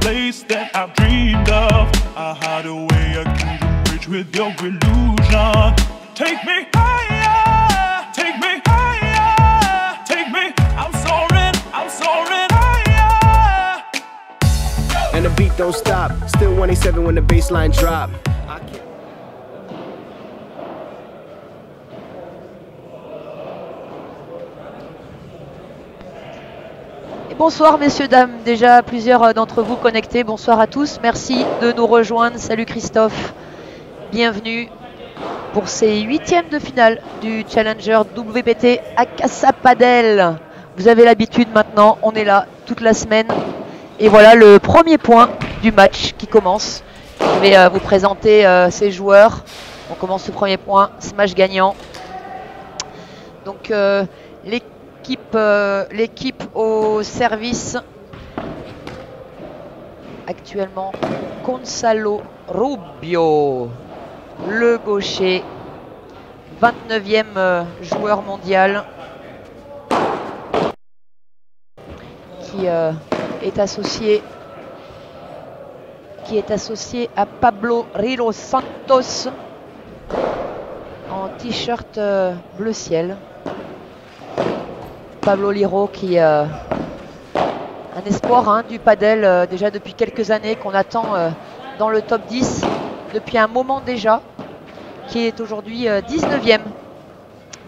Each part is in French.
place that I've dreamed of. I hide away a kingdom rich with your illusion. Take me higher, take me higher, take me, I'm soaring higher. And the beat don't stop, still 187 when the bassline drop. Bonsoir messieurs, dames, déjà plusieurs d'entre vous connectés, bonsoir à tous, merci de nous rejoindre, salut Christophe, bienvenue pour ces huitièmes de finale du Challenger WPT à Casa Padel. Vous avez l'habitude maintenant, on est là toute la semaine et voilà le premier point du match qui commence. Je vais vous présenter ces joueurs, on commence ce premier point, smash gagnant. Donc l'équipe au service actuellement Gonzalo Rubio, le gaucher, 29e joueur mondial qui est associé à Pablo Rilo Santos en t-shirt bleu ciel. Pablo Liro qui un espoir du padel déjà depuis quelques années, qu'on attend dans le top 10 depuis un moment déjà, qui est aujourd'hui 19e,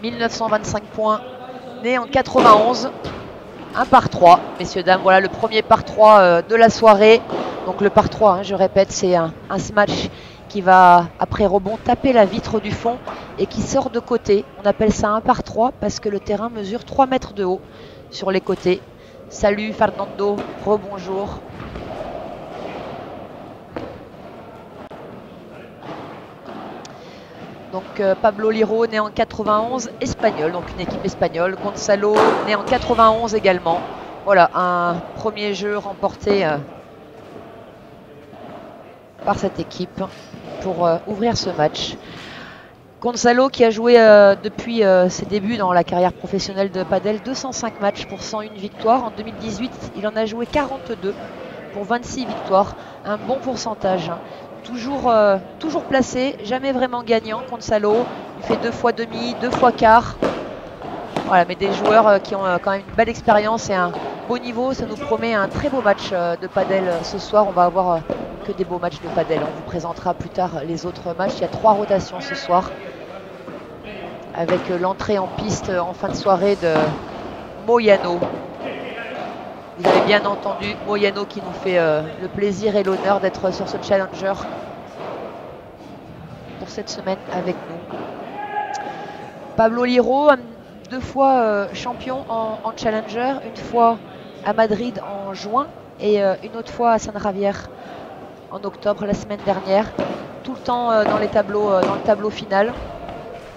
1925 points, né en 91, un par 3, messieurs dames, voilà le premier par 3 de la soirée. Donc le par 3, je répète, c'est un smash qui va après rebond taper la vitre du fond et qui sort de côté. On appelle ça un par 3 parce que le terrain mesure 3 mètres de haut sur les côtés. Salut Fernando, rebonjour. Donc Pablo Liro, né en 91, espagnol, donc une équipe espagnole. Gonzalo, né en 91 également. Voilà, un premier jeu remporté par cette équipe pour ouvrir ce match. Gonzalo qui a joué depuis ses débuts dans la carrière professionnelle de padel 205 matchs pour 101 victoires. En 2018, il en a joué 42 pour 26 victoires. Un bon pourcentage. Toujours placé, jamais vraiment gagnant. Gonzalo, il fait 2 fois demi, 2 fois quart. Voilà, mais des joueurs qui ont quand même une belle expérience et un beau niveau. Ça nous promet un très beau match de padel ce soir. On va avoir que des beaux matchs de padel. On vous présentera plus tard les autres matchs. Il y a 3 rotations ce soir, avec l'entrée en piste en fin de soirée de Moyano. Vous avez bien entendu Moyano qui nous fait le plaisir et l'honneur d'être sur ce Challenger pour cette semaine avec nous. Pablo Liro, 2 fois champion en Challenger, une fois à Madrid en juin et une autre fois à San Javier en octobre la semaine dernière. Tout le temps dans les tableaux, dans le tableau final.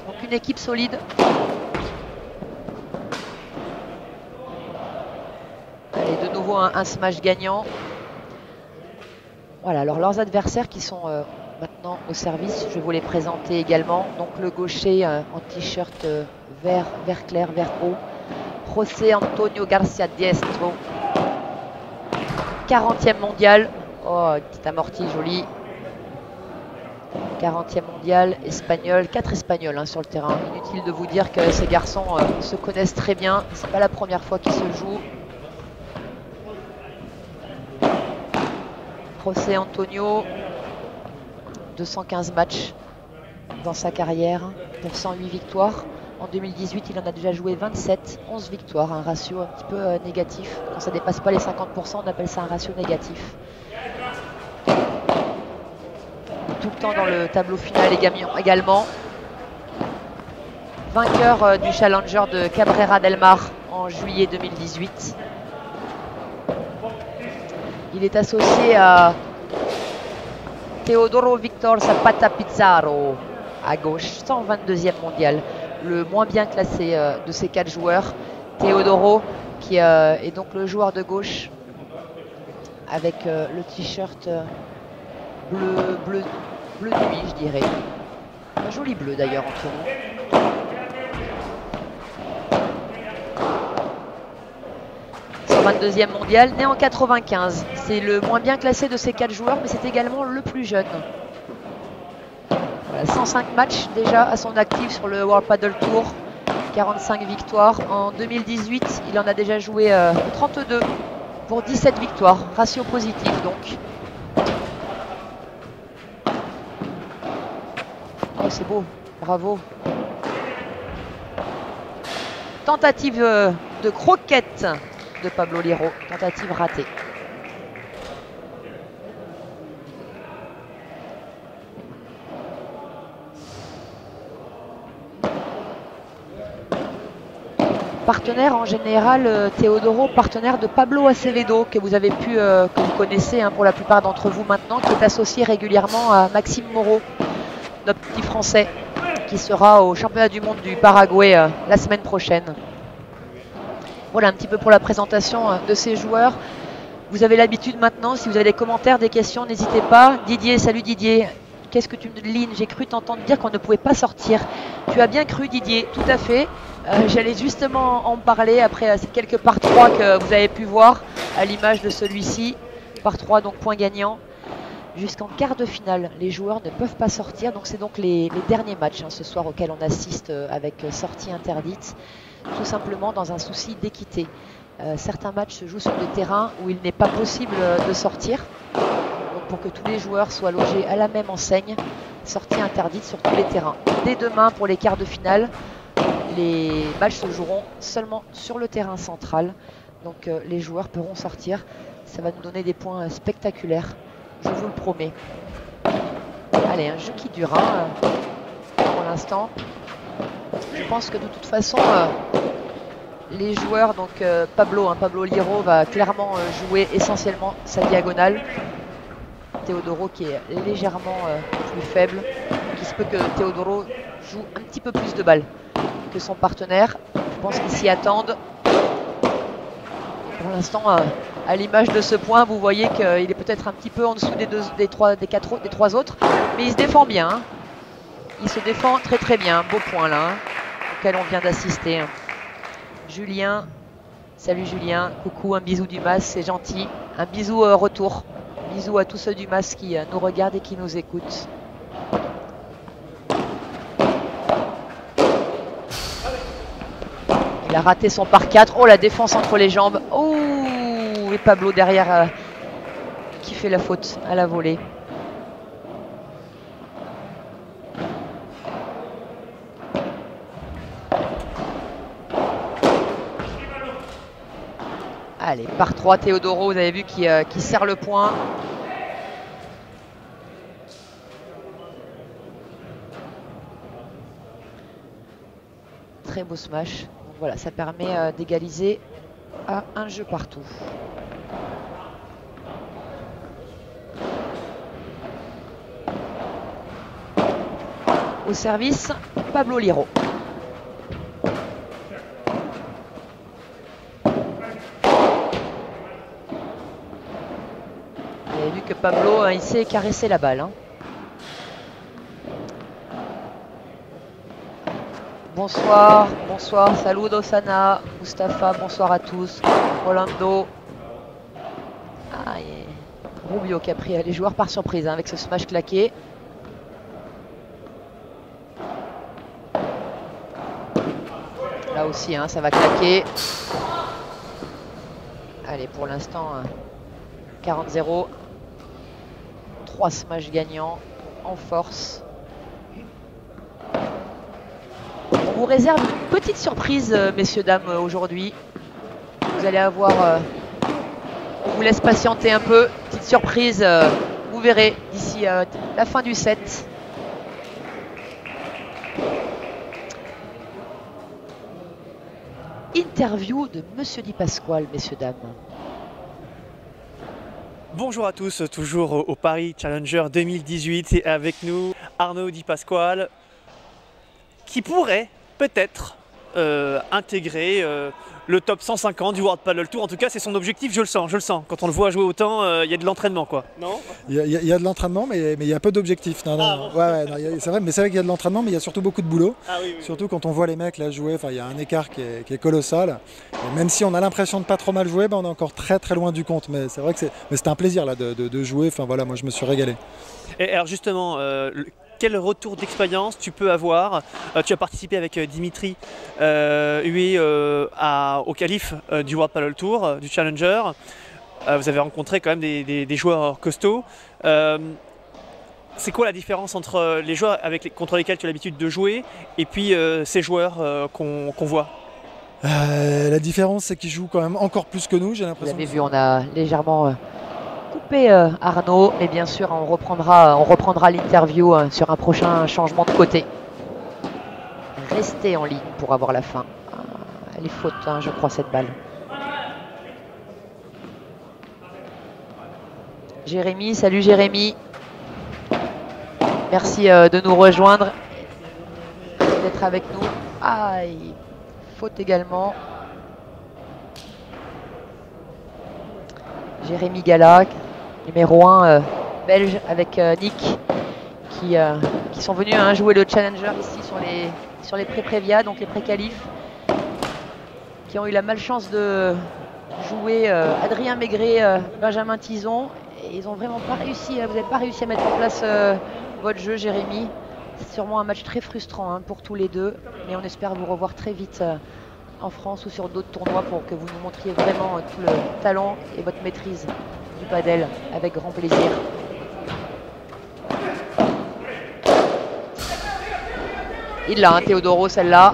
Donc une équipe solide. Allez, de nouveau un smash gagnant. Voilà, alors leurs adversaires qui sont maintenant au service, je vais vous les présenter également. Donc le gaucher en t-shirt vert clair, vert haut, José Antonio Garcia Diestro, 40e mondial. Oh, une petite amortie jolie. 40e mondial, espagnol, 4 espagnols sur le terrain. Inutile de vous dire que ces garçons se connaissent très bien. C'est pas la première fois qu'ils se jouent. José Antonio, 215 matchs dans sa carrière pour 108 victoires. En 2018, il en a déjà joué 27, 11 victoires, un ratio un petit peu négatif. Quand ça ne dépasse pas les 50%, on appelle ça un ratio négatif. Tout le temps dans le tableau final également. Vainqueur du Challenger de Cabrera del Mar en juillet 2018. Il est associé à Teodoro Victor Zapata Pizarro à gauche, 122e mondial, le moins bien classé de ces 4 joueurs. Teodoro qui est donc le joueur de gauche avec le t-shirt bleu de nuit, je dirais. Un joli bleu d'ailleurs entre nous. 122e mondial, né en 95. C'est le moins bien classé de ces 4 joueurs, mais c'est également le plus jeune. Voilà, 105 matchs déjà à son actif sur le World Padel Tour, 45 victoires. En 2018, il en a déjà joué 32 pour 17 victoires, ratio positif donc. Oh, c'est beau, bravo. Tentative de croquette de Pablo Liro, tentative ratée. Partenaire en général, Teodoro, partenaire de Pablo Acevedo, que vous avez pu, que vous connaissez pour la plupart d'entre vous maintenant, qui est associé régulièrement à Maxime Moreau, notre petit Français, qui sera au championnat du monde du Paraguay la semaine prochaine. Voilà un petit peu pour la présentation de ces joueurs. Vous avez l'habitude maintenant, si vous avez des commentaires, des questions, n'hésitez pas. Didier, salut Didier. Qu'est-ce que tu me lignes? J'ai cru t'entendre dire qu'on ne pouvait pas sortir. Tu as bien cru Didier, tout à fait. J'allais justement en parler après ces quelques par 3 que vous avez pu voir à l'image de celui-ci. Par 3, donc point gagnant. Jusqu'en quart de finale, les joueurs ne peuvent pas sortir. Donc c'est donc les derniers matchs ce soir auxquels on assiste avec sortie interdite. Tout simplement dans un souci d'équité. Certains matchs se jouent sur des terrains où il n'est pas possible de sortir. Donc pour que tous les joueurs soient logés à la même enseigne, sortie interdite sur tous les terrains. Dès demain pour les quarts de finale, les matchs se joueront seulement sur le terrain central. Donc les joueurs pourront sortir. Ça va nous donner des points spectaculaires, je vous le promets. Allez, un jeu qui dure pour l'instant. Je pense que de toute façon, les joueurs, donc Pablo Liro va clairement jouer essentiellement sa diagonale. Teodoro qui est légèrement plus faible. Donc il se peut que Teodoro joue un petit peu plus de balles que son partenaire. Je pense qu'ils s'y attendent. Pour l'instant, à l'image de ce point, vous voyez qu'il est peut-être un petit peu en dessous des trois autres. Mais il se défend bien. Hein. Il se défend très très bien. Beau point là, auquel on vient d'assister. Julien, salut Julien, coucou, un bisou du MAS, c'est gentil. Un bisou retour. Bisous à tous ceux du MAS qui nous regardent et qui nous écoutent. Il a raté son par 4. Oh, la défense entre les jambes. Oh, et Pablo derrière qui fait la faute à la volée. Allez, par 3, Teodoro, vous avez vu qui serre le point. Très beau smash. Donc voilà, ça permet d'égaliser à un jeu partout. Au service, Pablo Liro. Vous avez vu que Pablo, il sait caresser la balle. Hein. Bonsoir, bonsoir, salut Sana, Mustapha, bonsoir à tous, Rolando. Ah, et Rubio qui a pris les joueurs par surprise avec ce smash claqué. Là aussi, ça va claquer. Allez, pour l'instant, 40-0. 3 smash gagnants en force. On vous réserve une petite surprise, messieurs, dames, aujourd'hui. Vous allez avoir... on vous laisse patienter un peu. Petite surprise, vous verrez d'ici la fin du set. Interview de Monsieur Di Pasquale, messieurs, dames. Bonjour à tous, toujours au Paris Challenger 2018 et avec nous Arnaud Di Pasquale qui pourrait peut-être intégrer le top 150 du World Padel Tour. En tout cas, c'est son objectif, je le sens. Quand on le voit jouer autant, il y a de l'entraînement, quoi. Non ? Il y a de l'entraînement, mais il y a peu d'objectifs. Non, c'est vrai, mais c'est vrai qu'il y a de l'entraînement, mais il y a surtout beaucoup de boulot. Ah, oui. Surtout quand on voit les mecs là jouer, il y a un écart qui est colossal. Et même si on a l'impression de pas trop mal jouer, on est encore très très loin du compte. Mais c'est vrai que c'était un plaisir là, de jouer. Enfin voilà, moi je me suis régalé. Et alors justement, quel retour d'expérience tu peux avoir? Tu as participé avec Dimitri Huet au qualif du World Padel Tour, du Challenger. Vous avez rencontré quand même des joueurs costauds. C'est quoi la différence entre les joueurs contre lesquels tu as l'habitude de jouer et puis ces joueurs qu'on voit? La différence, c'est qu'ils jouent quand même encore plus que nous, j'ai l'impression. Vous avez vu, on a légèrement coupé Arnaud, mais bien sûr, on reprendra l'interview sur un prochain changement de côté. Restez en ligne pour avoir la fin. Elle est faute, je crois, cette balle. Jérémy, salut Jérémy. Merci de nous rejoindre, d'être avec nous. Aïe, faute également. Jérémy Gala, numéro 1 belge avec Nick, qui sont venus jouer le Challenger ici sur les pré-prévia, donc les pré-qualifs, qui ont eu la malchance de jouer Adrien Maigret, Benjamin Tison. Et ils n'ont vraiment pas réussi, vous n'avez pas réussi à mettre en place votre jeu, Jérémy. C'est sûrement un match très frustrant pour tous les deux, mais on espère vous revoir très vite en France ou sur d'autres tournois pour que vous nous montriez vraiment tout le talent et votre maîtrise du padel avec grand plaisir. Il l'a, Théodoro, celle-là.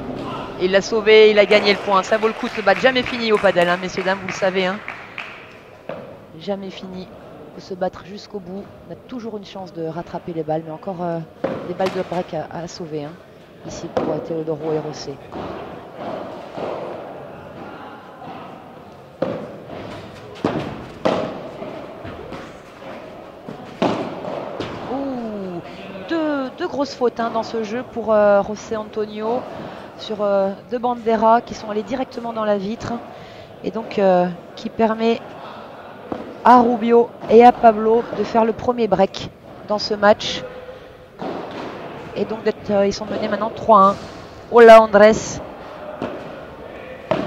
Il l'a sauvé, il a gagné le point. Ça vaut le coup de se battre. Jamais fini au padel, messieurs, dames, vous le savez. Jamais fini. Il faut se battre jusqu'au bout. On a toujours une chance de rattraper les balles, mais encore des balles de break à sauver ici pour Théodoro et Rossé. Deux grosses fautes dans ce jeu pour José Antonio sur deux banderas qui sont allés directement dans la vitre et donc qui permet à Rubio et à Pablo de faire le premier break dans ce match et donc ils sont menés maintenant 3-1. Hola Andrés,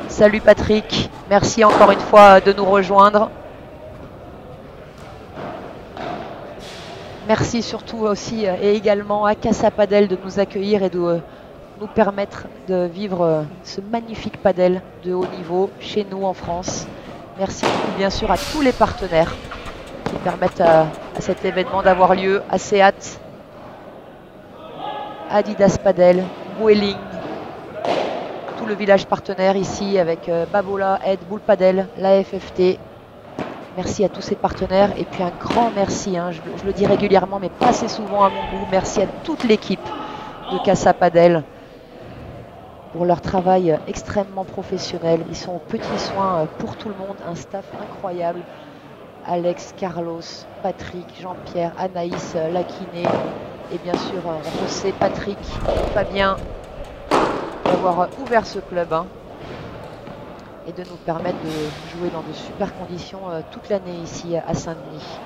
salut Patrick, merci encore une fois de nous rejoindre. Merci surtout aussi et également à Casa Padel de nous accueillir et de nous permettre de vivre ce magnifique padel de haut niveau chez nous en France. Merci beaucoup bien sûr à tous les partenaires qui permettent à cet événement d'avoir lieu, à Seat, Adidas Padel, Vueling, tout le village partenaire ici avec Babola, Ed, Bull Padel, la FFT. Merci à tous ces partenaires et puis un grand merci, je le dis régulièrement mais pas assez souvent à mon goût, merci à toute l'équipe de Casa Padel pour leur travail extrêmement professionnel. Ils sont aux petits soins pour tout le monde, un staff incroyable. Alex, Carlos, Patrick, Jean-Pierre, Anaïs, Lakiné et bien sûr José, Patrick, Fabien d'avoir ouvert ce club et de nous permettre de jouer dans de super conditions toute l'année ici à Saint-Denis.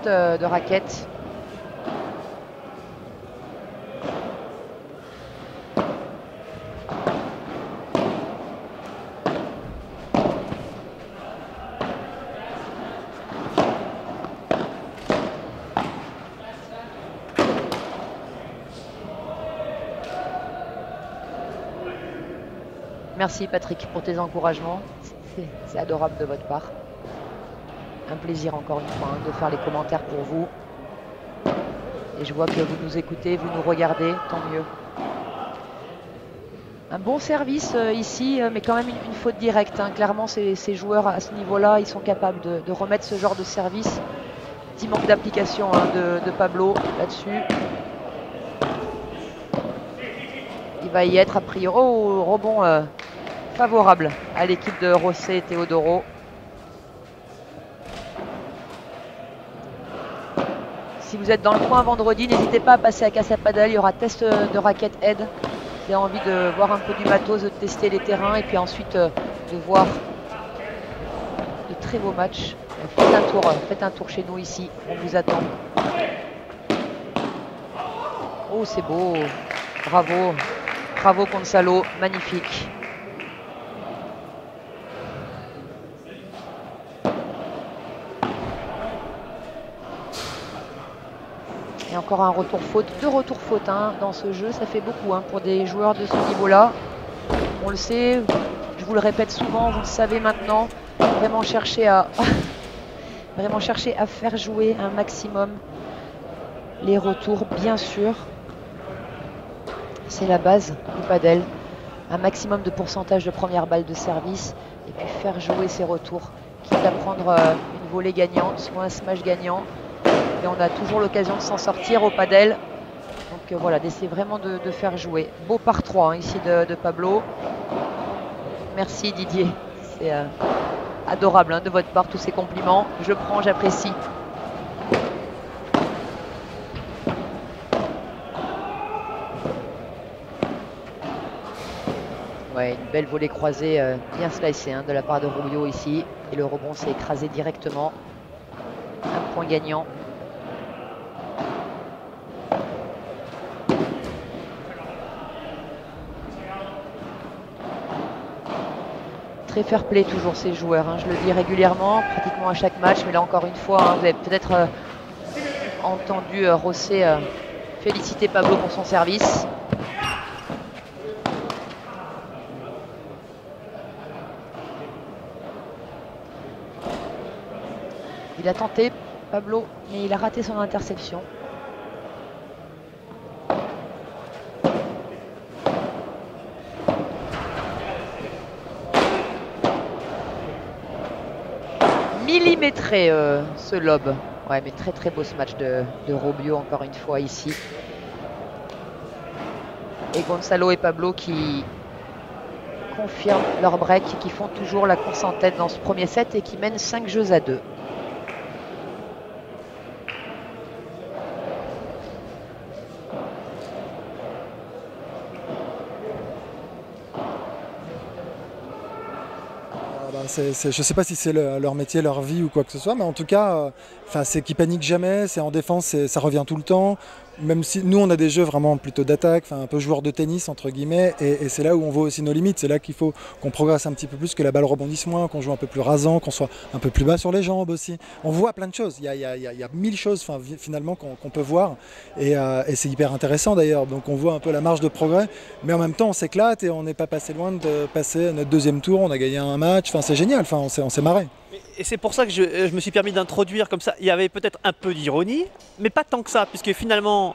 De raquette. Merci Patrick pour tes encouragements. C'est adorable de votre part. Un plaisir encore une fois de faire les commentaires pour vous. Et je vois que vous nous écoutez, vous nous regardez, tant mieux. Un bon service ici, mais quand même une faute directe. Clairement, ces joueurs à ce niveau-là, ils sont capables de remettre ce genre de service. Petit manque d'application de Pablo là-dessus. Il va y être a priori. Oh, rebond favorable à l'équipe de José et Teodoro. Si vous êtes dans le coin vendredi, n'hésitez pas à passer à Casa Padel. Il y aura test de raquette aide. Vous avez envie de voir un peu du matos, de tester les terrains et puis ensuite de voir de très beaux matchs. Faites un tour chez nous ici. On vous attend. Oh, c'est beau. Bravo. Bravo Gonzalo. Magnifique. Et encore un retour faute, 2 retours faute dans ce jeu, ça fait beaucoup pour des joueurs de ce niveau-là. On le sait, je vous le répète souvent, vous le savez maintenant, vraiment chercher à faire jouer un maximum les retours, bien sûr. C'est la base du padel, un maximum de pourcentage de première balle de service et puis faire jouer ces retours, quitte à prendre une volée gagnante ou un smash gagnant. Et on a toujours l'occasion de s'en sortir au padel. Donc voilà, d'essayer vraiment de faire jouer. Beau par 3 ici de Pablo. Merci Didier. C'est adorable de votre part, tous ces compliments. Je prends, j'apprécie. Ouais, une belle volée croisée, bien slicée de la part de Rubio ici. Et le rebond s'est écrasé directement. Un point gagnant. Très fair play toujours ces joueurs, je le dis régulièrement, pratiquement à chaque match, mais là encore une fois, vous avez peut-être entendu José féliciter Pablo pour son service. Il a tenté Pablo, mais il a raté son interception. Millimétré ce lob. Ouais, mais très très beau ce match de Rubio encore une fois ici. Et Gonzalo et Pablo qui confirment leur break, qui font toujours la course en tête dans ce premier set et qui mènent 5 jeux à 2. Je ne sais pas si c'est leur métier, leur vie ou quoi que ce soit, mais en tout cas, c'est qu'ils paniquent jamais, c'est en défense, ça revient tout le temps. Même si nous, on a des jeux vraiment plutôt d'attaque, un peu joueur de tennis, entre guillemets, et c'est là où on voit aussi nos limites. C'est là qu'il faut qu'on progresse un petit peu plus, que la balle rebondisse moins, qu'on joue un peu plus rasant, qu'on soit un peu plus bas sur les jambes aussi. On voit plein de choses, il y a 1000 choses finalement qu'on peut voir, et c'est hyper intéressant d'ailleurs. Donc on voit un peu la marge de progrès, mais en même temps, on s'éclate et on n'est pas passé loin de passer notre deuxième tour, on a gagné un match, c'est génial, on s'est marré. Et c'est pour ça que je me suis permis d'introduire comme ça. Il y avait peut-être un peu d'ironie, mais pas tant que ça, puisque finalement,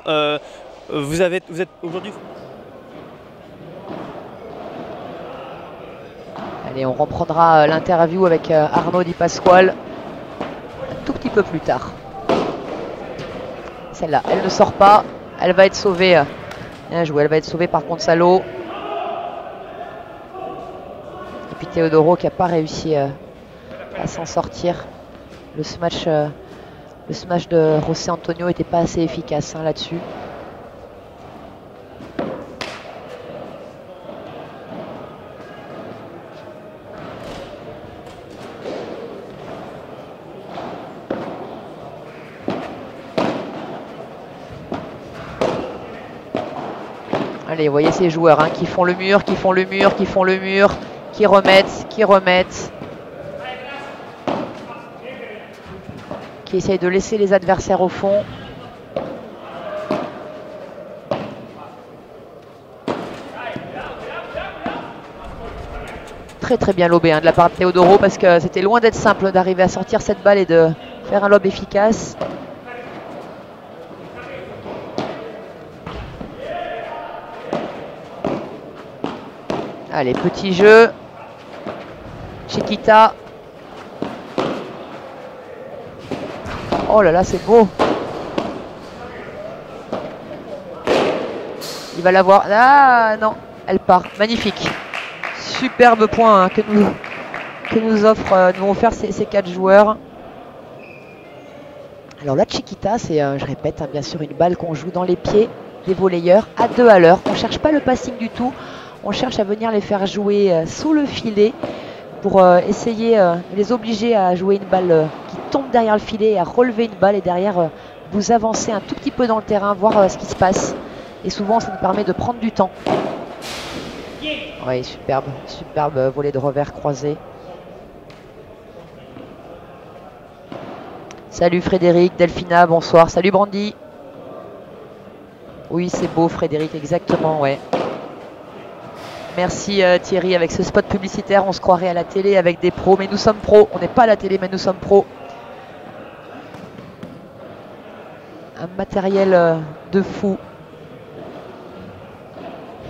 vous êtes aujourd'hui... Allez, on reprendra l'interview avec Arnaud Di Pasquale un tout petit peu plus tard. Celle-là, elle ne sort pas, elle va être sauvée. Bien joué, elle va être sauvée par Gonzalo. Et puis Teodoro qui n'a pas réussi à s'en sortir. Le smash de José Antonio n'était pas assez efficace là-dessus. Allez, vous voyez ces joueurs qui font le mur, qui font le mur, qui font le mur, qui remettent, qui essayent de laisser les adversaires au fond. Très très bien lobé de la part de Teodoro parce que c'était loin d'être simple d'arriver à sortir cette balle et de faire un lob efficace. Allez, petit jeu. Chiquita. Oh là là, c'est beau. Il va l'avoir. Ah non, elle part. Magnifique. Superbe point que nous ont offert ces 4 joueurs. Alors la Chiquita, c'est, je répète, bien sûr une balle qu'on joue dans les pieds des volleyeurs à 2 à l'heure. On ne cherche pas le passing du tout. On cherche à venir les faire jouer sous le filet pour essayer de les obliger à jouer une balle qui tombe derrière le filet, à relever une balle et derrière vous avancez un tout petit peu dans le terrain, voir ce qui se passe. Et souvent, ça nous permet de prendre du temps. Oui, superbe, superbe volée de revers croisé. Salut Frédéric, Delphina, bonsoir. Salut Brandy. Oui, c'est beau Frédéric, exactement, ouais. Merci Thierry, avec ce spot publicitaire, on se croirait à la télé avec des pros, mais nous sommes pros. On n'est pas à la télé, mais nous sommes pros. Un matériel de fou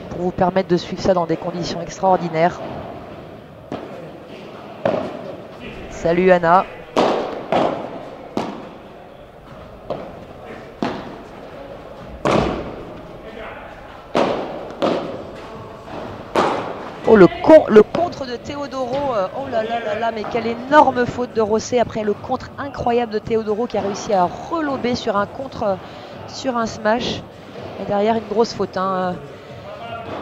pour vous permettre de suivre ça dans des conditions extraordinaires. Salut Anna. Oh, le contre de Teodoro, oh là là là là, mais quelle énorme faute de Rosset après le contre incroyable de Teodoro qui a réussi à relober sur un contre, sur un smash. Et derrière une grosse faute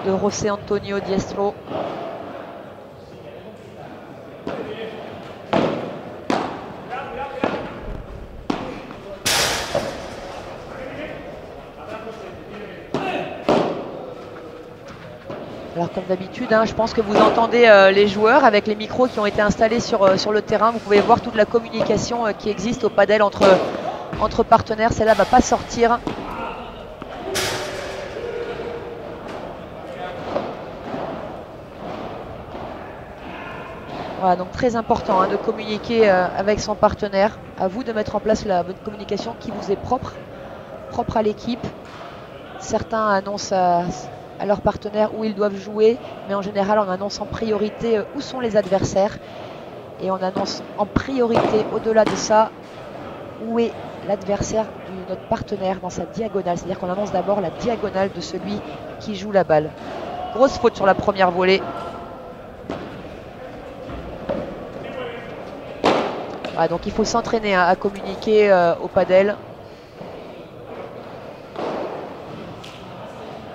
de José Antonio Diestro. Alors comme d'habitude, je pense que vous entendez les joueurs avec les micros qui ont été installés sur le terrain. Vous pouvez voir toute la communication qui existe au padel entre partenaires. Celle-là ne va pas sortir. Voilà, donc très important de communiquer avec son partenaire. À vous de mettre en place la bonne communication qui vous est propre à l'équipe. Certains annoncent à leurs partenaires où ils doivent jouer, mais en général on annonce en priorité où sont les adversaires et on annonce en priorité au-delà de ça où est l'adversaire de notre partenaire dans sa diagonale, c'est-à-dire qu'on annonce d'abord la diagonale de celui qui joue la balle. Grosse faute sur la première volée. Voilà, donc il faut s'entraîner à communiquer au padel.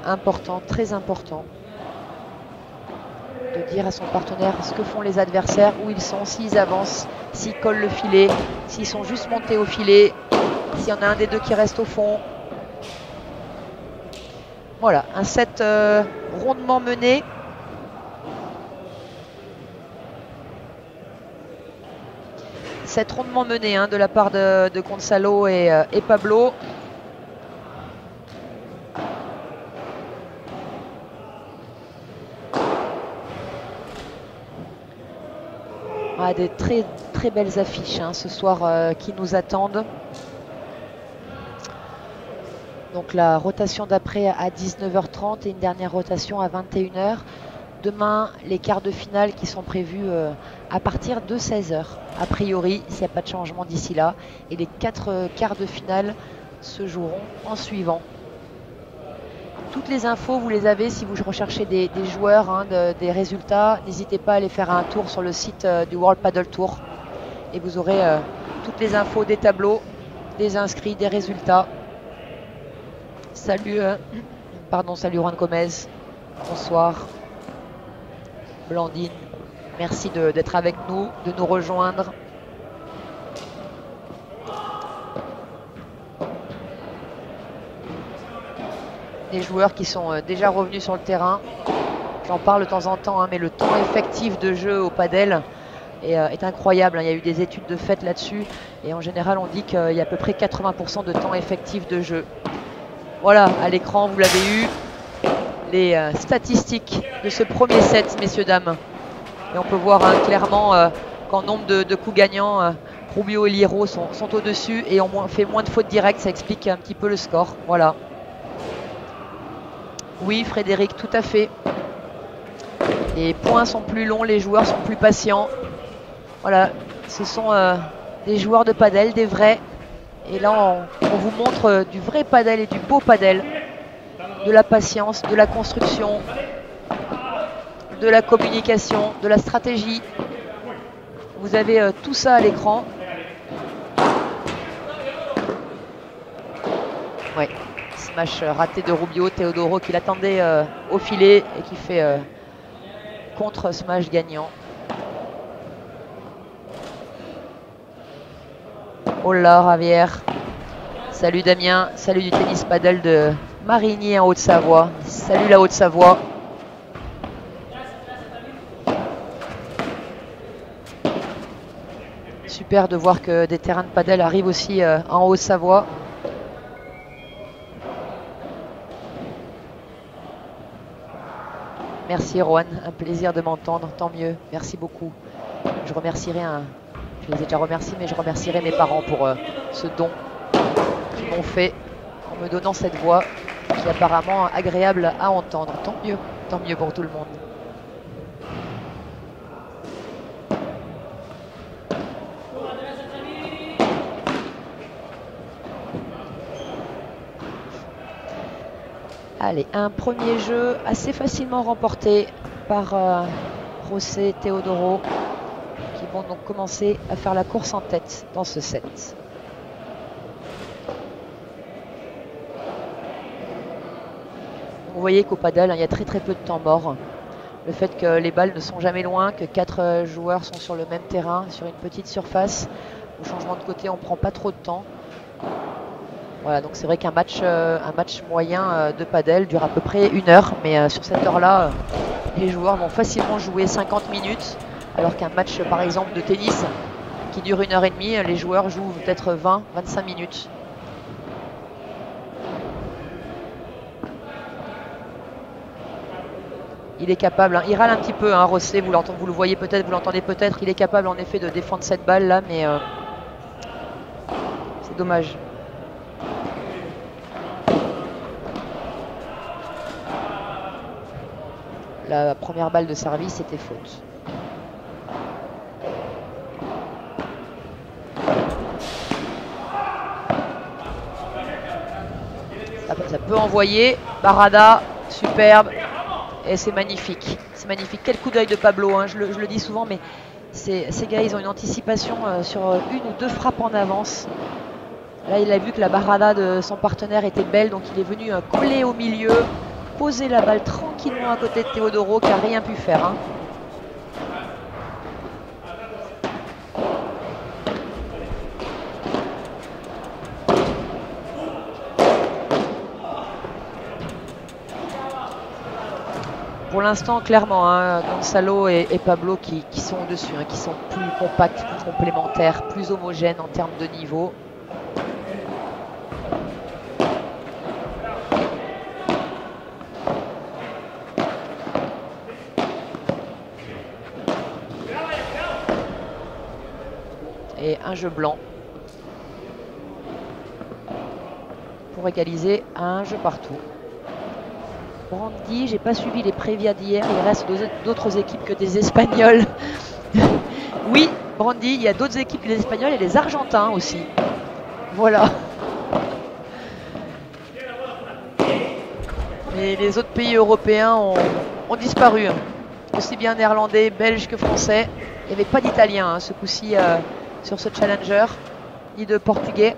Important, très important de dire à son partenaire ce que font les adversaires, où ils sont, s'ils avancent, s'ils collent le filet, s'ils sont juste montés au filet, s'il y en a un des deux qui reste au fond. Voilà, un set rondement mené. Set rondement mené de la part de Gonzalo et Pablo. Des très très belles affiches ce soir qui nous attendent. Donc la rotation d'après à 19h30 et une dernière rotation à 21h. Demain, les quarts de finale qui sont prévus à partir de 16h. A priori, s'il n'y a pas de changement d'ici là. Et les 4 quarts de finale se joueront en suivant. Toutes les infos, vous les avez si vous recherchez des joueurs, des résultats. N'hésitez pas à aller faire un tour sur le site du World Padel Tour. Et vous aurez toutes les infos des tableaux, des inscrits, des résultats. Salut, salut Juan Gomez. Bonsoir. Blandine, merci d'être avec nous, de nous rejoindre. Les joueurs qui sont déjà revenus sur le terrain. J'en parle de temps en temps, mais le temps effectif de jeu au padel est incroyable. Il y a eu des études de fait là-dessus. Et en général, on dit qu'il y a à peu près 80% de temps effectif de jeu. Voilà, à l'écran, vous l'avez eu. Les statistiques de ce premier set, messieurs, dames. Et on peut voir clairement qu'en nombre de coups gagnants, Rubio et Liero sont au-dessus et ont fait moins de fautes directes. Ça explique un petit peu le score. Voilà. Oui, Frédéric, tout à fait. Les points sont plus longs, les joueurs sont plus patients. Voilà, ce sont des joueurs de padel, des vrais. Et là, on vous montre du vrai padel et du beau padel. De la patience, de la construction, de la communication, de la stratégie. Vous avez tout ça à l'écran. Ouais, smash raté de Rubio, Teodoro qui l'attendait au filet et qui fait contre smash gagnant. Hola Javier. Salut Damien, salut du tennis paddle de Marigny en Haute-Savoie. Salut la Haute-Savoie. Super de voir que des terrains de paddle arrivent aussi en Haute-Savoie. Merci Rohan, un plaisir de m'entendre, tant mieux, merci beaucoup. Je remercierai je les ai déjà remerciés, mais je remercierai mes parents pour ce don qu'ils m'ont fait en me donnant cette voix qui est apparemment agréable à entendre. Tant mieux pour tout le monde. Allez, un premier jeu assez facilement remporté par José et Teodoro qui vont donc commencer à faire la course en tête dans ce set. Vous voyez qu'au paddle, il y a très peu de temps mort. Le fait que les balles ne sont jamais loin, que 4 joueurs sont sur le même terrain, sur une petite surface. Au changement de côté, on ne prend pas trop de temps. Voilà, donc c'est vrai qu'un match moyen de paddle dure à peu près 1 heure, mais sur cette heure-là, les joueurs vont facilement jouer 50 minutes, alors qu'un match par exemple de tennis qui dure 1 heure et demie, les joueurs jouent peut-être 20-25 minutes. Il est capable, hein, il râle un petit peu, hein, Rosset, vous le voyez peut-être, vous l'entendez peut-être, il est capable en effet de défendre cette balle là, mais c'est dommage. La première balle de service était faute. Ça peut envoyer. Barada, superbe. Et c'est magnifique. C'est magnifique. Quel coup d'œil de Pablo, hein. Je le dis souvent, mais ces gars, ils ont une anticipation sur 1 ou 2 frappes en avance. Là, il a vu que la barada de son partenaire était belle, donc il est venu coller au milieu, poser la balle tranquillement à côté de Teodoro, qui n'a rien pu faire. Hein. Pour l'instant, clairement, hein, Gonzalo et Pablo qui sont au-dessus, hein, qui sont plus compacts, plus complémentaires, plus homogènes en termes de niveau. Et un jeu blanc pour égaliser à un jeu partout. Brandy, j'ai pas suivi les prévias d'hier, il reste d'autres équipes que des Espagnols. Oui, Brandy, il y a d'autres équipes que des Espagnols et les Argentins aussi. Voilà. Mais les autres pays européens ont disparu. Hein. Aussi bien néerlandais, belges que français. Il n'y avait pas d'italien hein, ce coup-ci sur ce challenger, ni de portugais.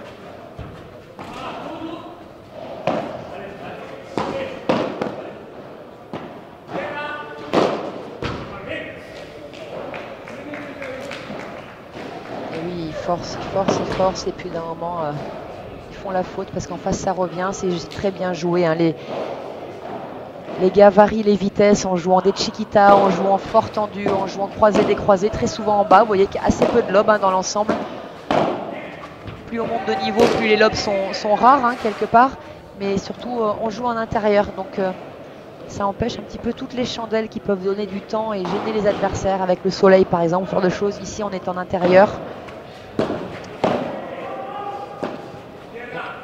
Ils forcent et puis d'un moment ils font la faute parce qu'en face ça revient, c'est très bien joué hein. Les gars varient les vitesses en jouant des chiquitas, en jouant fort tendu, en jouant croisé-décroisé, très souvent en bas. Vous voyez qu'il y a assez peu de lobes hein, dans l'ensemble. Plus on monte de niveau, plus les lobes sont rares hein, quelque part, mais surtout on joue en intérieur, donc Ça empêche un petit peu toutes les chandelles qui peuvent donner du temps et gêner les adversaires avec le soleil par exemple, ce genre de choses. Ici on est en intérieur.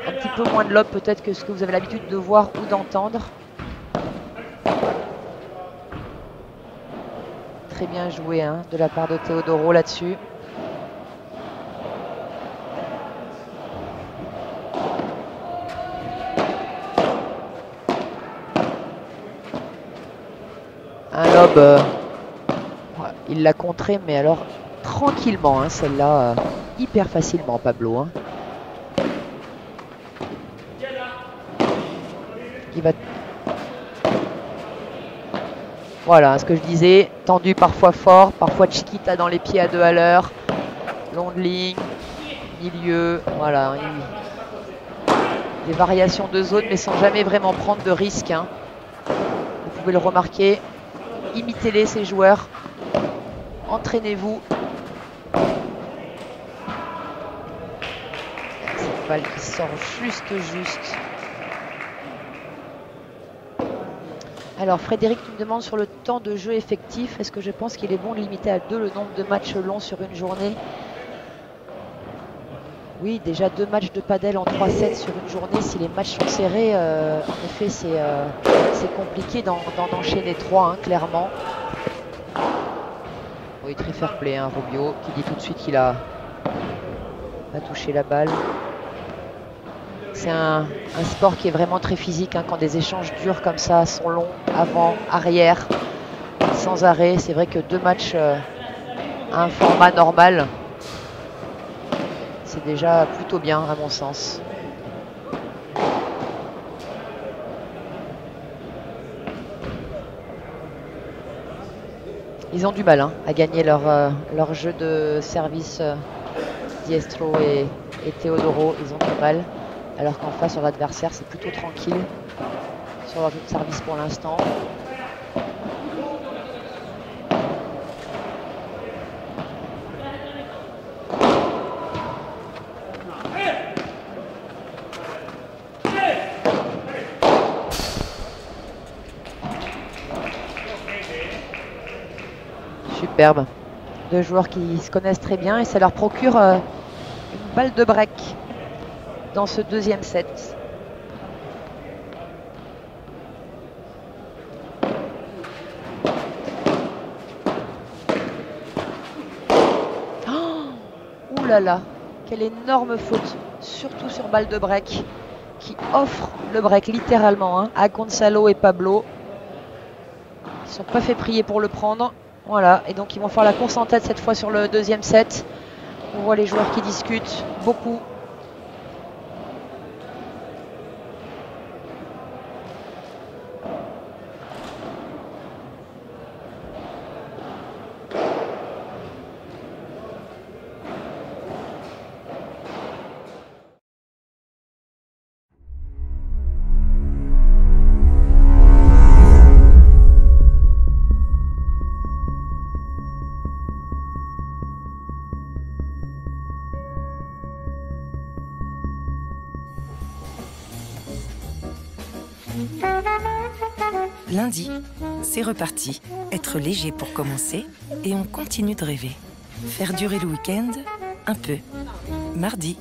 Un petit peu moins de lob peut-être que ce que vous avez l'habitude de voir ou d'entendre. Très bien joué hein, de la part de Teodoro là-dessus. Un lob, il l'a contré, mais alors tranquillement, hein, celle-là, hyper facilement, Pablo. Hein. Il va... Voilà, ce que je disais, tendu parfois fort, parfois Chiquita dans les pieds à 2 à l'heure, longue ligne, milieu, voilà. Des variations de zone, mais sans jamais vraiment prendre de risques. Hein. Vous pouvez le remarquer. Imitez-les, ces joueurs. Entraînez-vous. Cette balle qui sort juste. Alors, Frédéric, tu me demandes sur le temps de jeu effectif. Est-ce que je pense qu'il est bon de limiter à 2 le nombre de matchs longs sur une journée? Oui, déjà 2 matchs de padel en 3-7 sur une journée. Si les matchs sont serrés, en effet, c'est compliqué d'en enchaîner 3, hein, clairement. Oui, très fair play, hein, Rubio, qui dit tout de suite qu'il a touché la balle. C'est un sport qui est vraiment très physique, hein, quand des échanges durs comme ça sont longs, avant, arrière, sans arrêt. C'est vrai que 2 matchs à un format normal, c'est déjà plutôt bien à mon sens. Ils ont du mal hein, à gagner leur jeu de service. Diestro et Teodoro, ils ont du mal. Alors qu'en face, sur l'adversaire, c'est plutôt tranquille sur leur jeu de service pour l'instant. Superbe. 2 joueurs qui se connaissent très bien et ça leur procure une balle de break dans ce 2e set. Oh, ouh là là, quelle énorme faute, surtout sur balle de break, qui offre le break littéralement hein, à Gonzalo et Pablo. Ils ne sont pas fait prier pour le prendre. Voilà, et donc ils vont faire la course en tête cette fois sur le 2e set. On voit les joueurs qui discutent beaucoup. Lundi, c'est reparti. Être léger pour commencer et on continue de rêver. Faire durer le week-end, un peu. Mardi,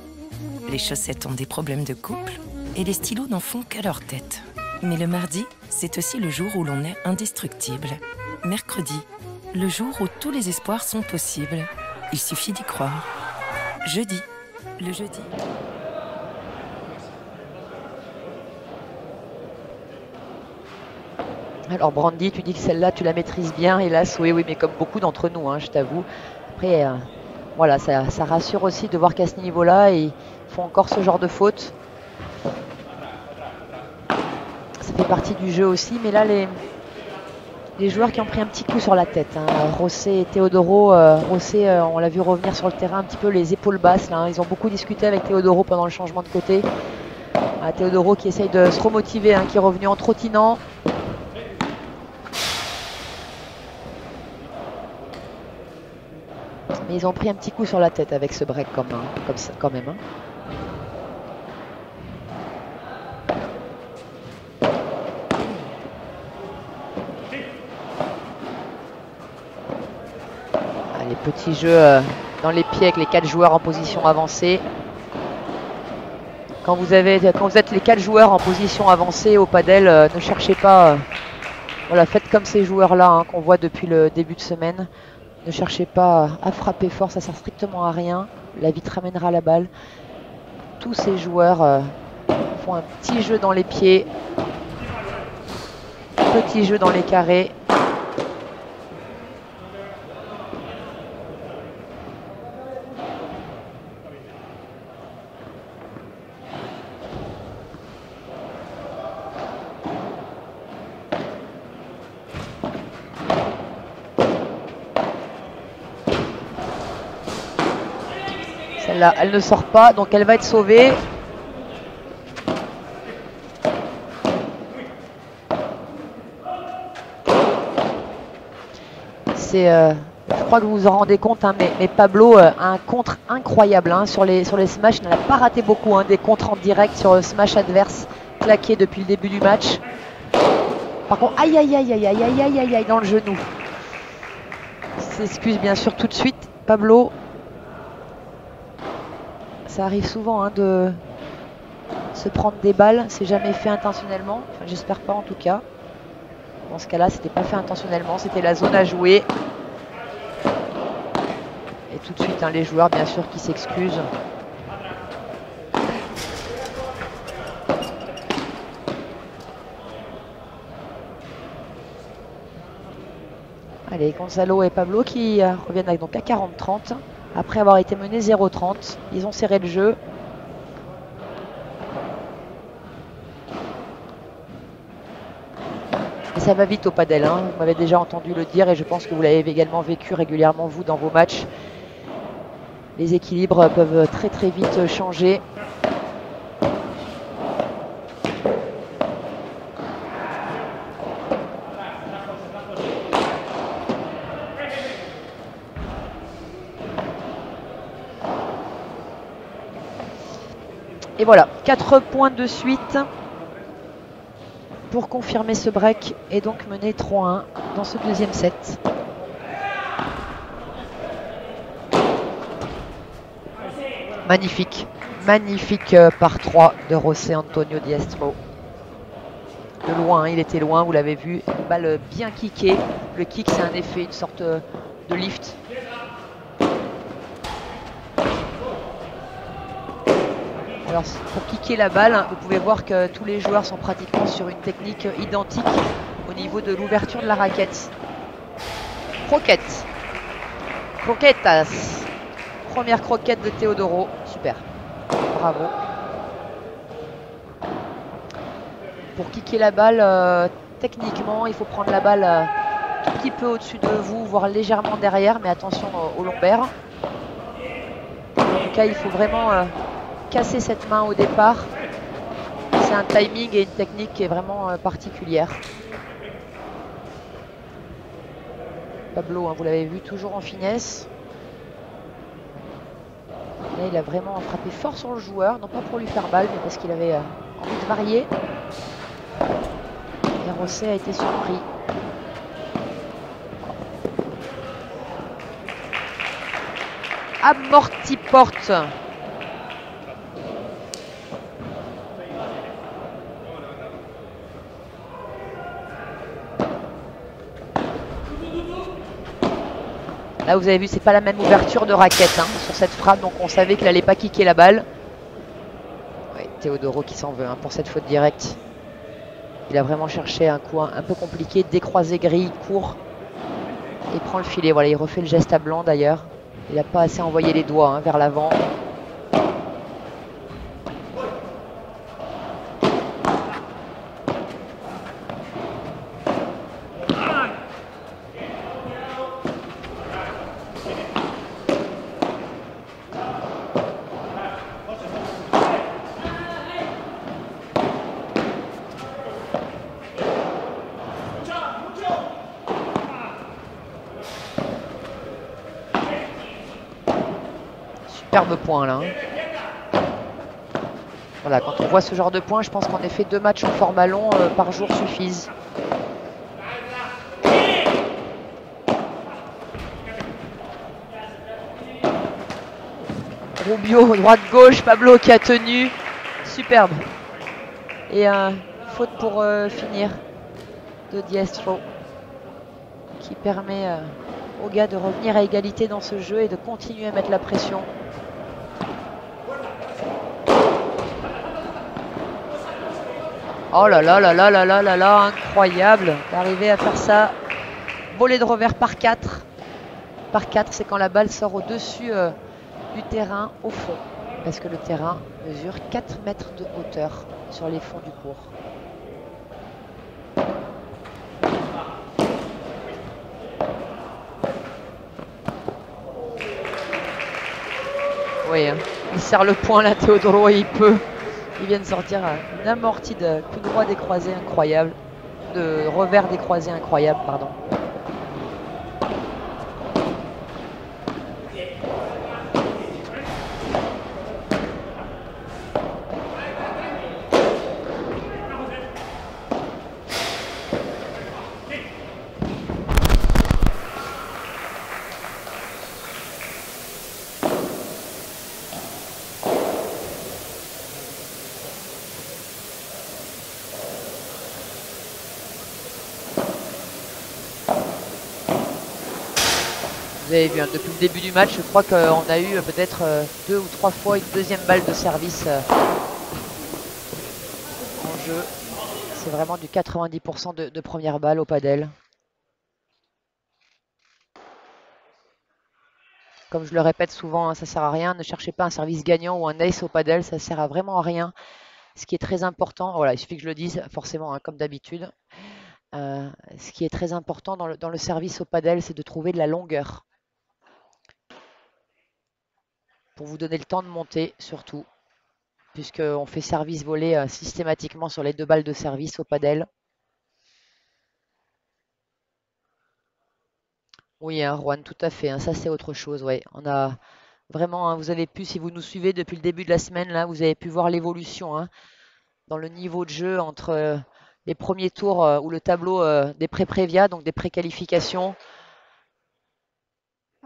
les chaussettes ont des problèmes de couple et les stylos n'en font qu'à leur tête. Mais le mardi, c'est aussi le jour où l'on est indestructible. Mercredi, le jour où tous les espoirs sont possibles. Il suffit d'y croire. Jeudi, le jeudi. Alors Brandy, tu dis que celle-là, tu la maîtrises bien, hélas, oui, mais comme beaucoup d'entre nous, hein, je t'avoue. Après, voilà, ça rassure aussi de voir qu'à ce niveau-là, ils font encore ce genre de faute. Ça fait partie du jeu aussi, mais là, les joueurs qui ont pris un petit coup sur la tête, hein, Rosset et Teodoro, Rosset, on l'a vu revenir sur le terrain un petit peu les épaules basses, là, hein, ils ont beaucoup discuté avec Teodoro pendant le changement de côté. Teodoro qui essaye de se remotiver, hein, qui est revenu en trottinant. Mais ils ont pris un petit coup sur la tête avec ce break comme ça, quand même. Hein. petit jeu dans les pieds avec les 4 joueurs en position avancée. Quand vous êtes les 4 joueurs en position avancée au padel, ne cherchez pas. Voilà, faites comme ces joueurs-là hein, qu'on voit depuis le début de semaine. Ne cherchez pas à frapper fort, ça sert strictement à rien. La vitre ramènera la balle. Tous ces joueurs font un petit jeu dans les pieds, petit jeu dans les carrés. Celle-là, elle ne sort pas, donc elle va être sauvée. Je crois que vous vous en rendez compte, hein, mais Pablo a un contre incroyable hein, sur les smash. Il n'a pas raté beaucoup hein, des contres en direct sur le smash adverse claqué depuis le début du match. Par contre, aïe aïe aïe aïe aïe aïe aïe aïe aïe dans le genou. Il s'excuse bien sûr tout de suite, Pablo. Ça arrive souvent hein, de se prendre des balles, c'est jamais fait intentionnellement. Enfin, j'espère pas en tout cas. Dans ce cas-là, c'était pas fait intentionnellement, c'était la zone à jouer. Et tout de suite, hein, les joueurs, bien sûr, qui s'excusent. Allez, Gonzalo et Pablo qui reviennent donc à 40-30. Après avoir été menés 0-30, ils ont serré le jeu. Et ça va vite au padel, hein. Vous m'avez déjà entendu le dire et je pense que vous l'avez également vécu régulièrement vous dans vos matchs. Les équilibres peuvent très très vite changer. Et voilà, 4 points de suite pour confirmer ce break et donc mener 3-1 dans ce deuxième set. Magnifique, magnifique par 3 de José Antonio Diestro. De loin, il était loin, vous l'avez vu, une balle bien kickée. Le kick, c'est un effet, une sorte de lift. Alors pour kicker la balle, vous pouvez voir que tous les joueurs sont pratiquement sur une technique identique au niveau de l'ouverture de la raquette. Croquette. Croquetas. Première croquette de Teodoro. Super. Bravo. Pour kicker la balle, techniquement, il faut prendre la balle tout petit peu au-dessus de vous, voire légèrement derrière, mais attention au lombaire. En tout cas, il faut vraiment casser cette main au départ. C'est un timing et une technique qui est vraiment particulière. Pablo, hein, vous l'avez vu, toujours en finesse. Là, il a vraiment frappé fort sur le joueur, non pas pour lui faire balle, mais parce qu'il avait envie de varier. Et José a été surpris. Amorti porte. Là, vous avez vu, c'est pas la même ouverture de raquette hein, sur cette frappe, donc on savait qu'il n'allait pas kicker la balle. Ouais, Teodoro qui s'en veut hein, pour cette faute directe. Il a vraiment cherché un coup un peu compliqué, décroisé grille, court. Et il prend le filet. Voilà, il refait le geste à blanc d'ailleurs. Il n'a pas assez envoyé les doigts hein, vers l'avant. Superbe point là. Voilà, quand on voit ce genre de points, je pense qu'en effet 2 matchs en format long par jour suffisent. Rubio, droite-gauche, Pablo qui a tenu. Superbe. Et faute pour finir de Diestro, qui permet aux gars de revenir à égalité dans ce jeu et de continuer à mettre la pression. Oh là là là là là là là là, incroyable d'arriver à faire ça. Volet de revers par 4. Par 4, c'est quand la balle sort au-dessus du terrain au fond. Parce que le terrain mesure 4 mètres de hauteur sur les fonds du court. Oui, hein. Il serre le poing là, Teodoro, et il peut. Il vient de sortir une amortie de coup droit décroisé incroyable. De revers décroisé incroyable, pardon. Vous avez vu, hein, depuis le début du match, je crois qu'on a eu peut-être 2 ou 3 fois une deuxième balle de service en jeu. C'est vraiment du 90% de première balle au padel. Comme je le répète souvent, hein, ça ne sert à rien. Ne cherchez pas un service gagnant ou un ace au padel, ça ne sert à vraiment à rien. Ce qui est très important, voilà, il suffit que je le dise forcément, hein, comme d'habitude. Ce qui est très important dans le service au padel, c'est de trouver de la longueur. Pour vous donner le temps de monter, surtout, puisqu'on fait service volé systématiquement sur les 2 balles de service au padel. Oui, hein, Juan, tout à fait, hein, ça c'est autre chose, ouais. On a vraiment, hein, vous avez pu, si vous nous suivez depuis le début de la semaine, là, vous avez pu voir l'évolution, hein, dans le niveau de jeu entre les premiers tours ou le tableau des pré-prévia, donc des préqualifications.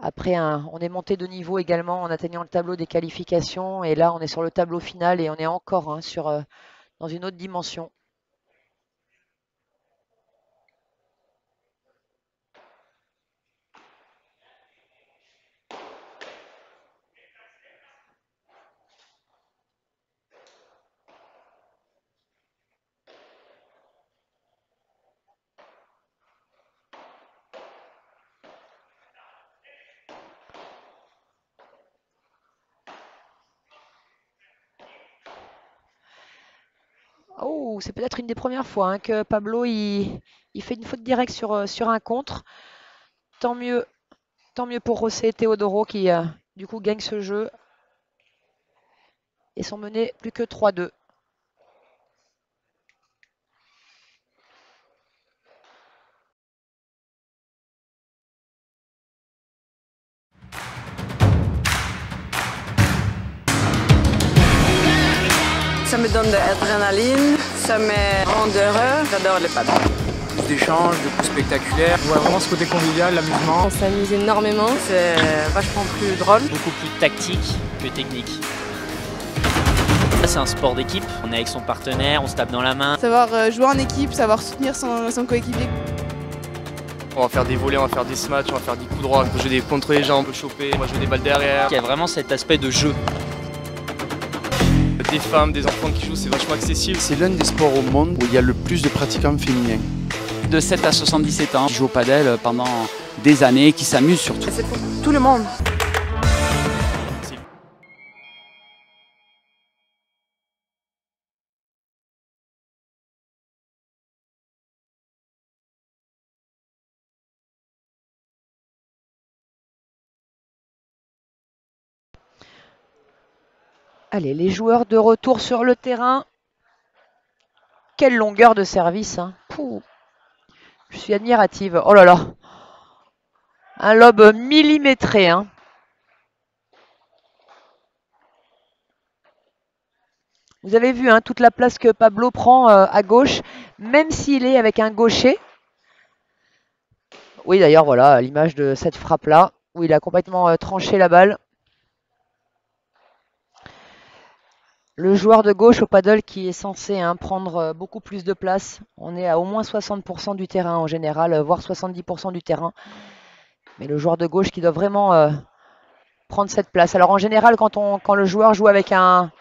Après, on est monté de niveau également en atteignant le tableau des qualifications. Et là, on est sur le tableau final et on est encore, hein, dans une autre dimension. Oh, c'est peut-être une des premières fois, hein, que Pablo il fait une faute directe sur un contre. Tant mieux pour José et Teodoro qui du coup gagnent ce jeu et sont menés plus que 3-2. Ça me donne de l'adrénaline, ça me rend heureux, j'adore le padel. Plus d'échanges, de coups spectaculaires. On voit vraiment ce côté convivial, l'amusement. On s'amuse énormément, C'est vachement plus drôle. Beaucoup plus tactique que technique. C'est un sport d'équipe, on est avec son partenaire, on se tape dans la main. savoir jouer en équipe, savoir soutenir son coéquipier. On va faire des volets, on va faire des smatchs, on va faire des coups droits, on peut jouer des contre les jambes, on peut choper, on va jouer des balles derrière. Il y a vraiment cet aspect de jeu. Des femmes, des enfants qui jouent, c'est vachement accessible. C'est l'un des sports au monde où il y a le plus de pratiquants féminins. De 7 à 77 ans, qui jouent au padel pendant des années, qui s'amusent surtout. C'est pour tout le monde. Allez, les joueurs de retour sur le terrain. Quelle longueur de service, hein. Pouh. Je suis admirative. Oh là là. Un lob millimétré, hein. Vous avez vu, hein, toute la place que Pablo prend à gauche, même s'il est avec un gaucher. Oui, d'ailleurs, voilà l'image de cette frappe-là, où il a complètement tranché la balle. Le joueur de gauche au paddle qui est censé prendre beaucoup plus de place. On est à au moins 60% du terrain en général, voire 70% du terrain. Mais le joueur de gauche qui doit vraiment prendre cette place. Alors en général, quand le joueur joue avec un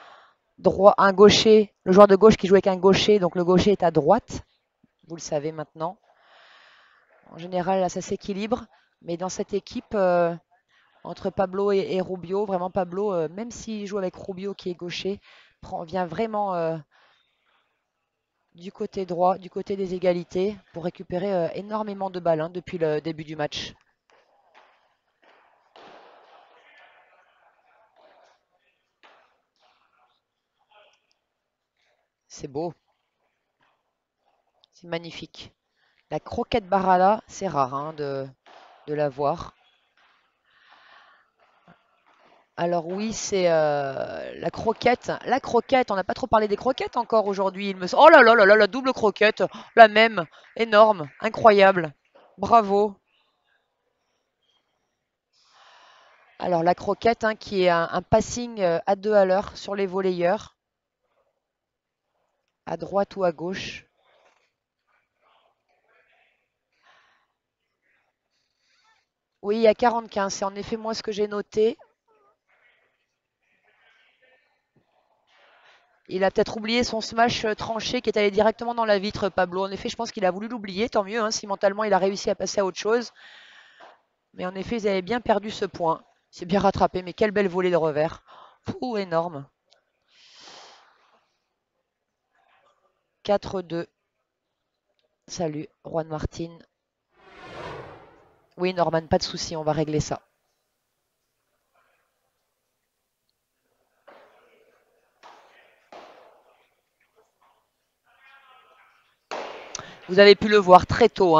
gaucher, le joueur de gauche qui joue avec un gaucher, donc le gaucher est à droite. Vous le savez maintenant. En général, là, ça s'équilibre. Mais dans cette équipe, entre Pablo et Rubio, vraiment Pablo, même s'il joue avec Rubio qui est gaucher, vient vraiment du côté droit, du côté des égalités, pour récupérer énormément de balles depuis le début du match. C'est beau. C'est magnifique. La croquette Barada, c'est rare de la voir. Alors oui, c'est la croquette. La croquette, on n'a pas trop parlé des croquettes encore aujourd'hui. Oh là là là là, la double croquette, la même, énorme, incroyable. Bravo. Alors la croquette qui est un passing à 2 à l'heure sur les volleyeurs. À droite ou à gauche. Oui, il y a 45, c'est en effet moi ce que j'ai noté. Il a peut-être oublié son smash tranché qui est allé directement dans la vitre, Pablo. En effet, je pense qu'il a voulu l'oublier, tant mieux, si mentalement il a réussi à passer à autre chose. Mais en effet, ils avaient bien perdu ce point. C'est bien rattrapé, mais quelle belle volée de revers. Ouh, énorme. 4-2. Salut, Juan Martin. Oui, Norman, pas de souci, on va régler ça. Vous avez pu le voir très tôt,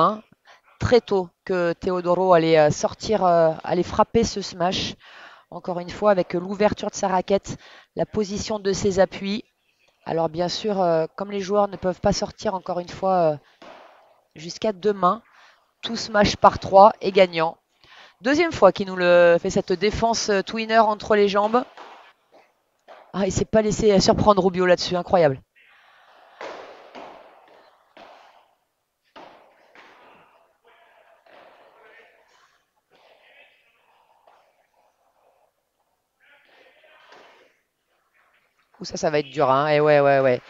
très tôt que Teodoro allait allait frapper ce smash. Encore une fois, avec l'ouverture de sa raquette, la position de ses appuis. Alors bien sûr, comme les joueurs ne peuvent pas sortir encore une fois jusqu'à 2 mains, tout smash par 3 est gagnant. Deuxième fois qu'il nous fait cette défense twinner entre les jambes. Ah, il s'est pas laissé surprendre Rubio là-dessus, incroyable. Ouh, ça va être dur, Et ouais.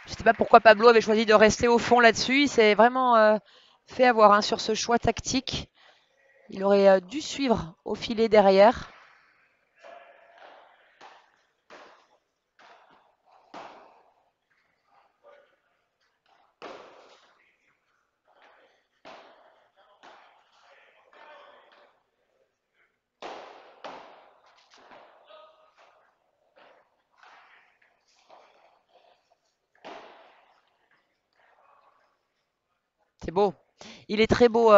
Je ne sais pas pourquoi Pablo avait choisi de rester au fond là-dessus. Il s'est vraiment fait avoir sur ce choix tactique. Il aurait dû suivre au filet derrière. C'est beau. Il est très beau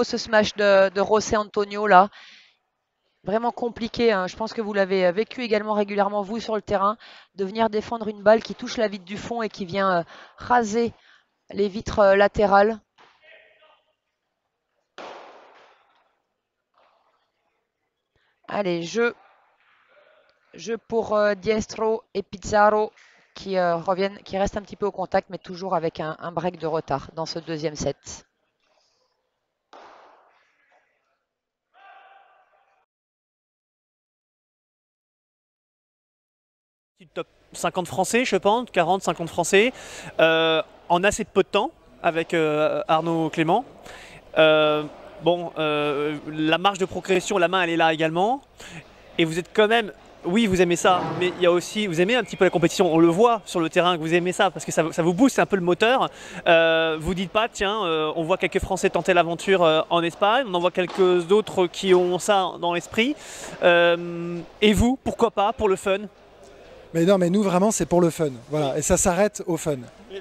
ce smash de José Antonio là. Vraiment compliqué. Je pense que vous l'avez vécu également régulièrement vous sur le terrain, de venir défendre une balle qui touche la vitre du fond et qui vient raser les vitres latérales. Allez, jeu pour Diestro et Pizarro qui restent un petit peu au contact, mais toujours avec un break de retard dans ce deuxième set. Top 50 français, je pense, 40, 50 français, en assez peu de temps avec Arnaud Clément. La marge de progression, la main, elle est là également. Et vous êtes quand même, oui, vous aimez ça, mais il y a aussi, vous aimez un petit peu la compétition. On le voit sur le terrain que vous aimez ça, parce que ça vous booste un peu le moteur. Vous dites pas, tiens, on voit quelques Français tenter l'aventure en Espagne, on en voit quelques autres qui ont ça dans l'esprit. Et vous, pourquoi pas, pour le fun? Mais non, mais nous vraiment c'est pour le fun, voilà, et ça s'arrête au fun.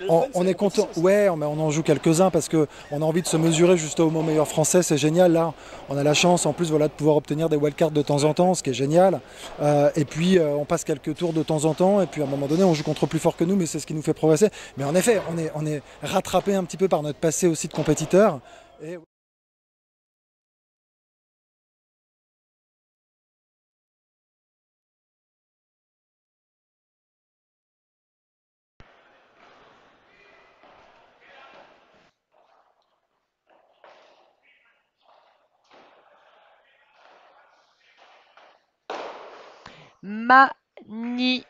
On est content, ouais, on en joue quelques-uns parce qu'on a envie de se mesurer justement au meilleur français, c'est génial. Là, on a la chance en plus de pouvoir obtenir des wildcards de temps en temps, ce qui est génial. Et puis on passe quelques tours de temps en temps, et puis à un moment donné on joue contre plus fort que nous, mais c'est ce qui nous fait progresser. Mais en effet, on est rattrapé un petit peu par notre passé aussi de compétiteur. Et... Magnifique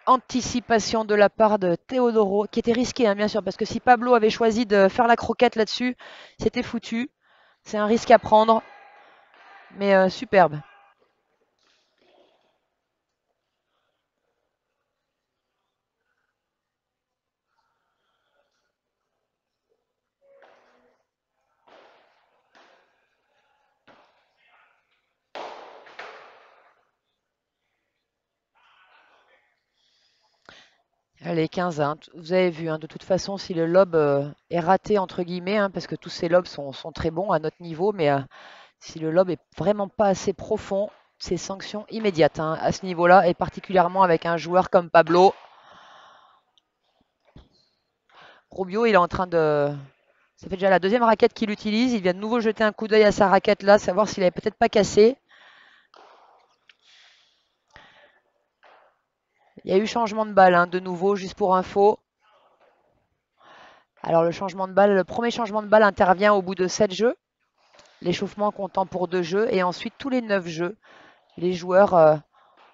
anticipation de la part de Teodoro, qui était risqué, hein, bien sûr, parce que si Pablo avait choisi de faire la croquette là-dessus, c'était foutu. C'est un risque à prendre, mais superbe. Allez, 15, vous avez vu, de toute façon, si le lob est raté, entre guillemets, parce que tous ces lobs sont très bons à notre niveau, mais si le lob est vraiment pas assez profond, c'est sanction immédiate à ce niveau-là, et particulièrement avec un joueur comme Pablo. Rubio, il est en train de... Ça fait déjà la deuxième raquette qu'il utilise. Il vient de nouveau jeter un coup d'œil à sa raquette là, savoir s'il avait peut-être pas cassé. Il y a eu changement de balle, de nouveau, juste pour info. Alors le changement de balle, le premier changement de balle intervient au bout de 7 jeux. L'échauffement comptant pour 2 jeux. Et ensuite, tous les 9 jeux, les joueurs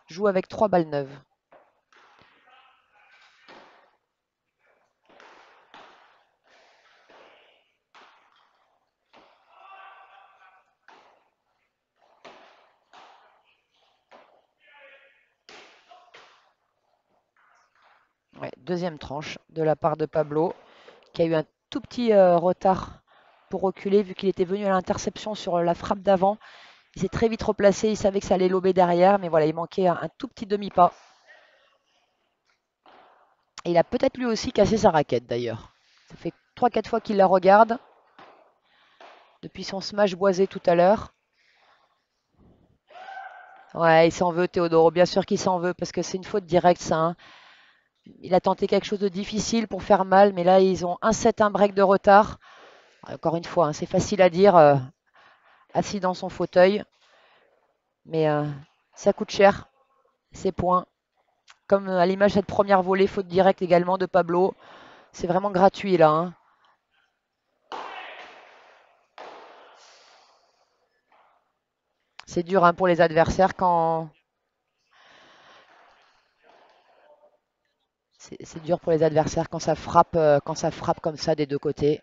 jouent avec 3 balles neuves. Ouais, deuxième tranche de la part de Pablo, qui a eu un tout petit retard pour reculer, vu qu'il était venu à l'interception sur la frappe d'avant. Il s'est très vite replacé, il savait que ça allait lober derrière, mais voilà, il manquait un tout petit demi-pas. Et il a peut-être lui aussi cassé sa raquette d'ailleurs. Ça fait 3-4 fois qu'il la regarde, depuis son smash boisé tout à l'heure. Ouais, il s'en veut Teodoro, bien sûr qu'il s'en veut, parce que c'est une faute directe ça. Il a tenté quelque chose de difficile pour faire mal, mais là ils ont un set, un break de retard. Encore une fois, c'est facile à dire, assis dans son fauteuil. Mais ça coûte cher, ces points. Comme à l'image de cette première volée, faute directe également de Pablo. C'est vraiment gratuit là. C'est dur pour les adversaires quand... C'est dur pour les adversaires quand ça frappe comme ça des deux côtés.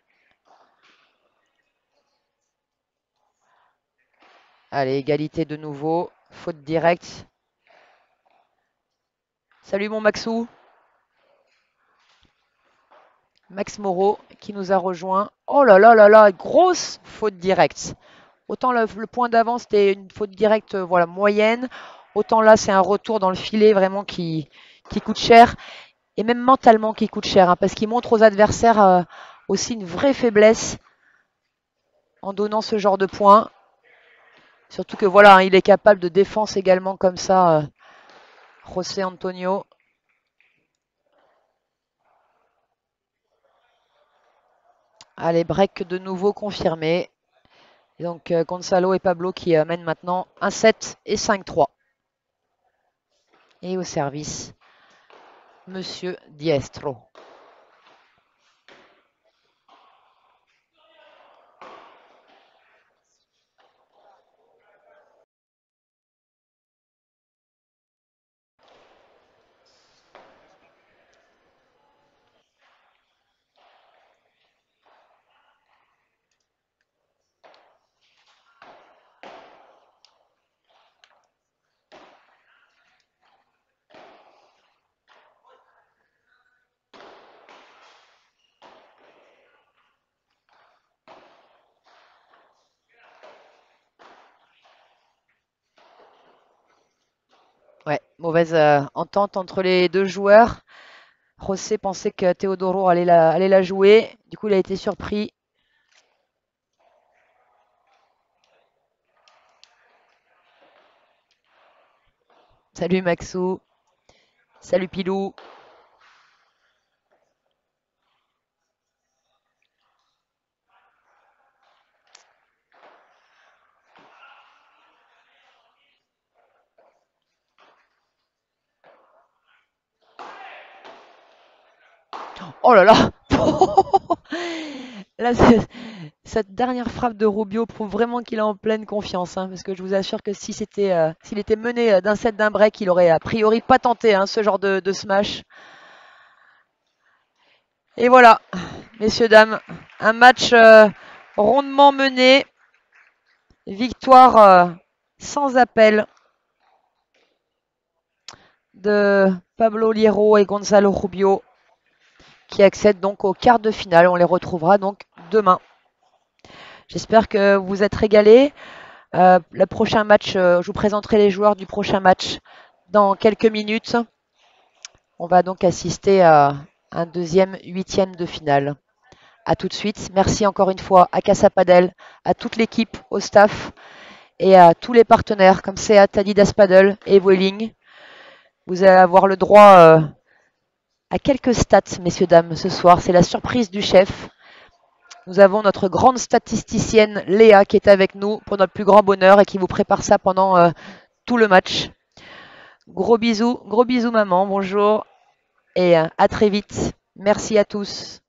Allez, égalité de nouveau. Faute directe. Salut mon Maxou. Max Moreau qui nous a rejoint. Oh là là là là, grosse faute directe. Autant le point d'avant c'était une faute directe voilà, moyenne. Autant là c'est un retour dans le filet vraiment qui coûte cher. Et même mentalement qui coûte cher. Parce qu'il montre aux adversaires aussi une vraie faiblesse en donnant ce genre de points. Surtout que voilà, il est capable de défense également comme ça. José Antonio. Allez, break de nouveau confirmé. Et donc Gonzalo et Pablo qui mènent maintenant 1-7 et 5-3. Et au service, Monsieur Diestro. Ouais, mauvaise entente entre les deux joueurs. José pensait que Teodoro allait la jouer. Du coup, il a été surpris. Salut Maxou. Salut Pilou. Oh là là. Là, Cette dernière frappe de Rubio prouve vraiment qu'il est en pleine confiance, hein, parce que je vous assure que si s'il était mené d'un set d'un break, il aurait a priori pas tenté hein, ce genre de smash. Et voilà, messieurs, dames, un match rondement mené. Victoire sans appel de Pablo Hierro et Gonzalo Rubio qui accèdent donc au quart de finale. On les retrouvera donc demain. J'espère que vous vous êtes régalés. Le prochain match, je vous présenterai les joueurs du prochain match dans quelques minutes. On va donc assister à un deuxième huitième de finale. A tout de suite. Merci encore une fois à Casa Padel, à toute l'équipe, au staff et à tous les partenaires comme Seat, Adidas Padel et Vueling. Vous allez avoir le droit à quelques stats, messieurs, dames, ce soir. C'est la surprise du chef. Nous avons notre grande statisticienne Léa qui est avec nous pour notre plus grand bonheur et qui vous prépare ça pendant tout le match. Gros bisous maman, bonjour et à très vite. Merci à tous.